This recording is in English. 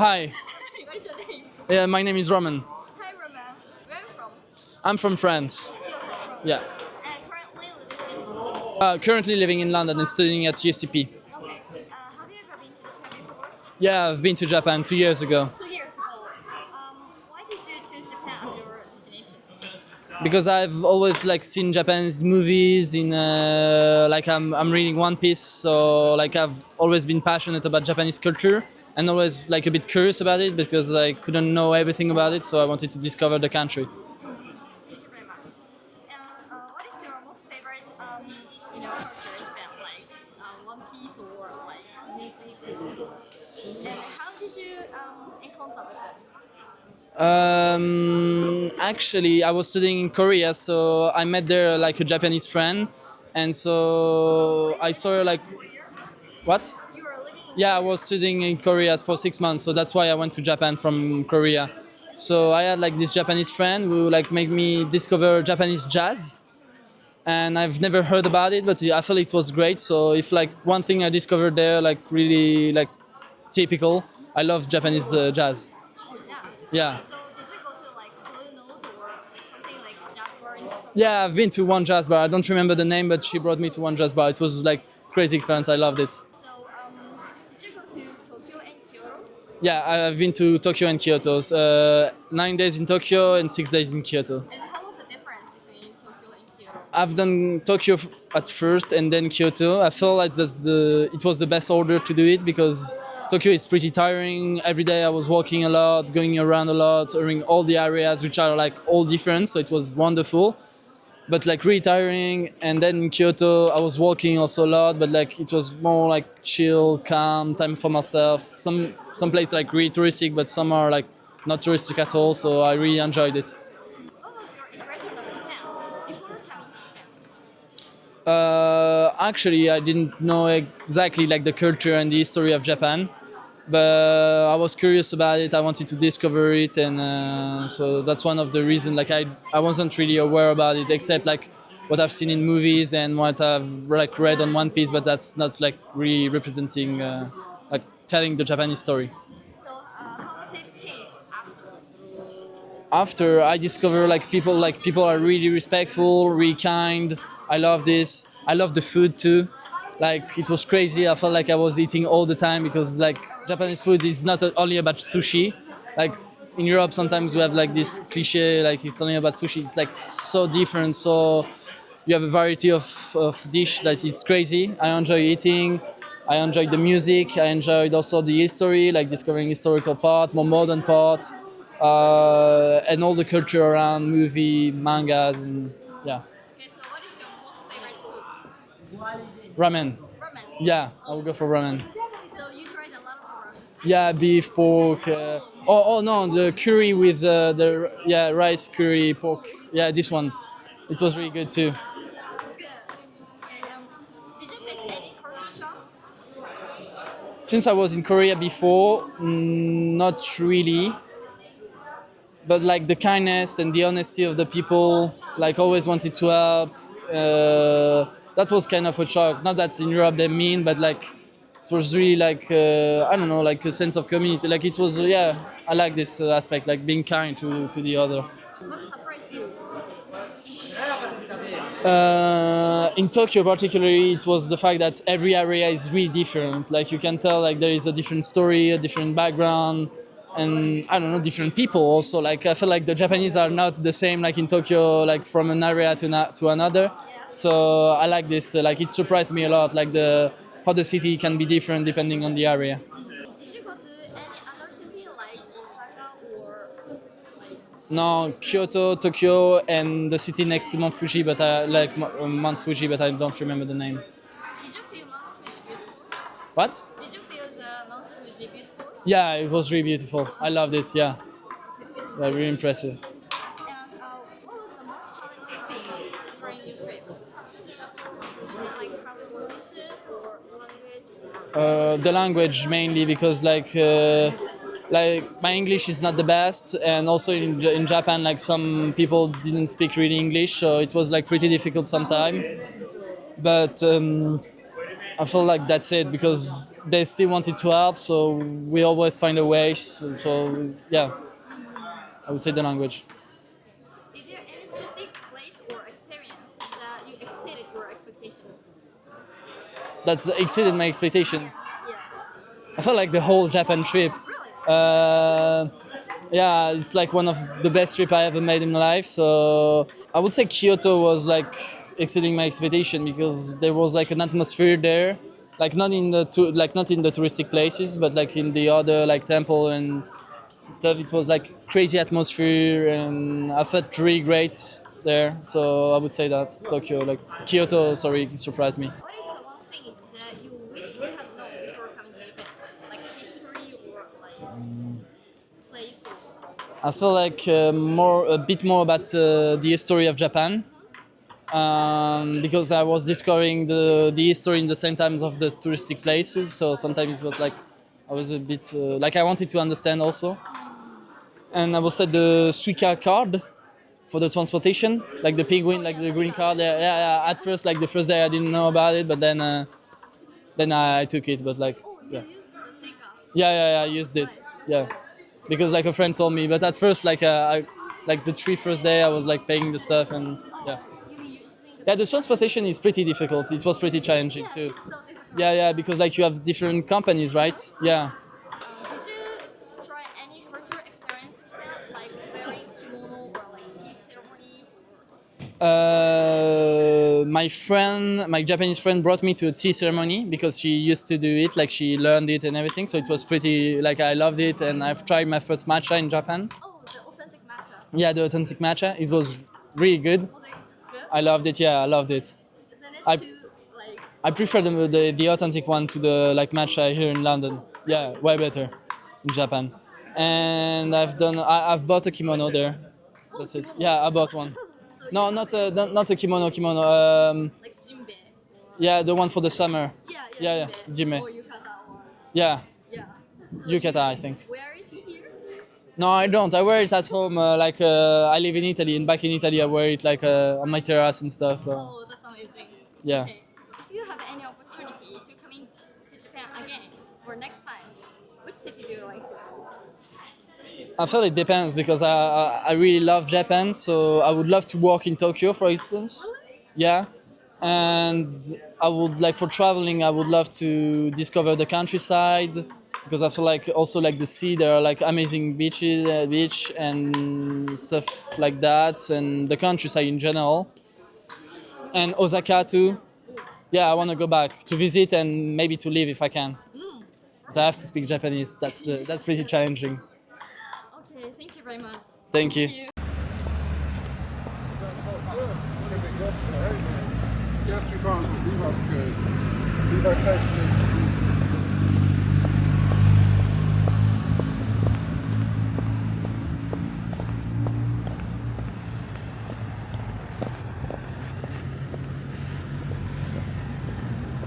Hi. What is your name? Yeah, my name is Roman. Hi, Roman. Where are you from? I'm from France. You're from France. Yeah. And currently living in London. Currently living in London and studying at UCP. Okay. Have you ever been to Japan before? Yeah, I've been to Japan 2 years ago 2 years ago. Why did you choose Japan as your destination? because I've always seen Japanese movies in I'm reading One Piece, so I've always been passionate about Japanese culture and always a bit curious about it because I couldn't know everything about it, so I wanted to discover the country. Thank you very much. And what is your most favorite, culture in Japan? Like One Piece or music? And how did you encounter with them? Actually, I was studying in Korea, so I met there a Japanese friend, and so I saw her what? You were living in Yeah, I was studying in Korea for 6 months, so that's why I went to Japan from Korea. So I had this Japanese friend who made me discover Japanese jazz, and I've never heard about it, but I felt it was great. So if one thing I discovered there really typical, I love Japanese jazz. jazz. Yeah. So did you go to Blue Note or something like jazz bar in Tokyo? Yeah, I've been to one jazz bar. I don't remember the name, but she brought me to one jazz bar. It was crazy experience. I loved it. So did you go to Tokyo and Kyoto? Yeah, I've been to Tokyo and Kyoto. 9 days in Tokyo and 6 days in Kyoto. And how was the difference between Tokyo and Kyoto? I've done Tokyo at first and then Kyoto. I felt it was the best order to do it because Tokyo is pretty tiring. Every day I was walking a lot, going around a lot, touring all the areas which are all different. So it was wonderful, but really tiring. And then in Kyoto I was walking also a lot, but it was more chill, calm, time for myself. Some places really touristic, but some are not touristic at all. So I really enjoyed it. What was your impression of Japan before coming to Japan? Actually, I didn't know exactly the culture and the history of Japan, but I was curious about it. I wanted to discover it, and so that's one of the reasons. I wasn't really aware about it, except what I've seen in movies and what I've read on One Piece, but that's not really representing, telling the Japanese story. So how was it changed after? After I discover people are really respectful, really kind. I love this. I love the food too. It was crazy. I felt I was eating all the time because Japanese food is not only about sushi. In Europe sometimes we have this cliche it's only about sushi. It's so different. So you have a variety of dish that is crazy. I enjoy eating. I enjoyed the music. I enjoyed also the history, discovering historical part, more modern part, and all the culture around movie, mangas, and yeah. Okay, so what is your most favorite food? Ramen. Ramen. Yeah, I will go for ramen. So you tried a lot of ramen. Yeah, beef, pork. No, the curry with the rice curry, pork. Yeah, this one. It was really good too. That's good. Okay, did you face any culture shock? Since I was in Korea before, not really. But the kindness and the honesty of the people, always wanted to help. That was kind of a shock. Not that in Europe they're mean, but it was really I don't know, a sense of community. It was, I like this aspect, being kind to the other. What surprised you? In Tokyo particularly, it was the fact that every area is really different. You can tell there is a different story, a different background, and I don't know, different people also. I feel the Japanese are not the same in Tokyo, from an area to another. Yeah. So I like this. It surprised me a lot, how the city can be different depending on the area. Did you go to any other city like Osaka or No, Kyoto, Tokyo, and the city next to Mount Fuji, but Mount Fuji, but I don't remember the name. Did you feel Mount Fuji beautiful? What? Did you feel the Mount Fuji beautiful? Yeah, it was really beautiful. I loved it. Yeah, really impressive. And what was the most challenging thing during your trip? Transportation or language? The language mainly because my English is not the best, and also in Japan some people didn't speak really English, so it was pretty difficult sometimes. But I feel like that's it because they still wanted to help, so we always find a way. So yeah, I would say the language. Is there any specific place or experience that you exceeded your expectation? That's exceeded my expectation. Yeah. I felt like the whole Japan trip. Really? Yeah, it's like one of the best trip I ever made in my life. So I would say Kyoto was like exceeding my expectation because there was like an atmosphere there, like not in the touristic places, but like in the other like temple and stuff. It was like crazy atmosphere, and I felt really great there. So I would say that Kyoto, sorry, surprised me. What is the one thing that you wish you had known before coming to Japan? Like history or like place? I feel like a bit more about the history of Japan, because I was discovering the history in the same times of the touristic places. So sometimes it was like I was a bit like I wanted to understand also. And I will set the Suica card for the transportation, like the penguin, like the green card. Yeah. At first, like the first day I didn't know about it, but then I took it. But like, Oh, you yeah. used the Seika. Yeah, I used it. Yeah, because like a friend told me. But at first, like like the first day, I was like paying the stuff and yeah. Yeah, the transportation is pretty difficult. It was pretty challenging too. It's so difficult. Yeah, because like you have different companies, right? Yeah. Did you try any cultural experience in Japan, like wearing kimono or like tea ceremony? My Japanese friend brought me to a tea ceremony because she used to do it, like she learned it and everything. So it was pretty, like I loved it, and I've tried my first matcha in Japan. Oh, the authentic matcha. Yeah, the authentic matcha. It was really good. Was it good? I loved it. Yeah, I loved it. Isn't it I- too like? I prefer the authentic one to the like matcha here in London. Yeah, way better in Japan. And I've bought a kimono there. That's it. Yeah, I bought one. So No, you- not a kimono. like jinbei. Yeah, the one for the summer. Yeah, Yeah, jinbei. jinbei. Or yukata or Yeah, yeah. So yukata, you I think. Wear it here? No, I don't. I wear it at home. I live in Italy, and back in Italy, I wear it like on my terrace and stuff. Oh, that's amazing. Yeah. Okay. If you have any opportunity to come in to Japan again or next time, which city do you like to go? I feel it depends because I really love Japan, so I would love to work in Tokyo, for instance. Yeah, and I would like for traveling. I would love to discover the countryside because I feel like also like the sea. There are like amazing beach and stuff like that, and the countryside in general. And Osaka too. Yeah, I want to go back to visit and maybe to live if I can. So I have to speak Japanese. That's pretty challenging. Okay, thank you very much. Thank you. Yes, we found some Levi because Levi texted me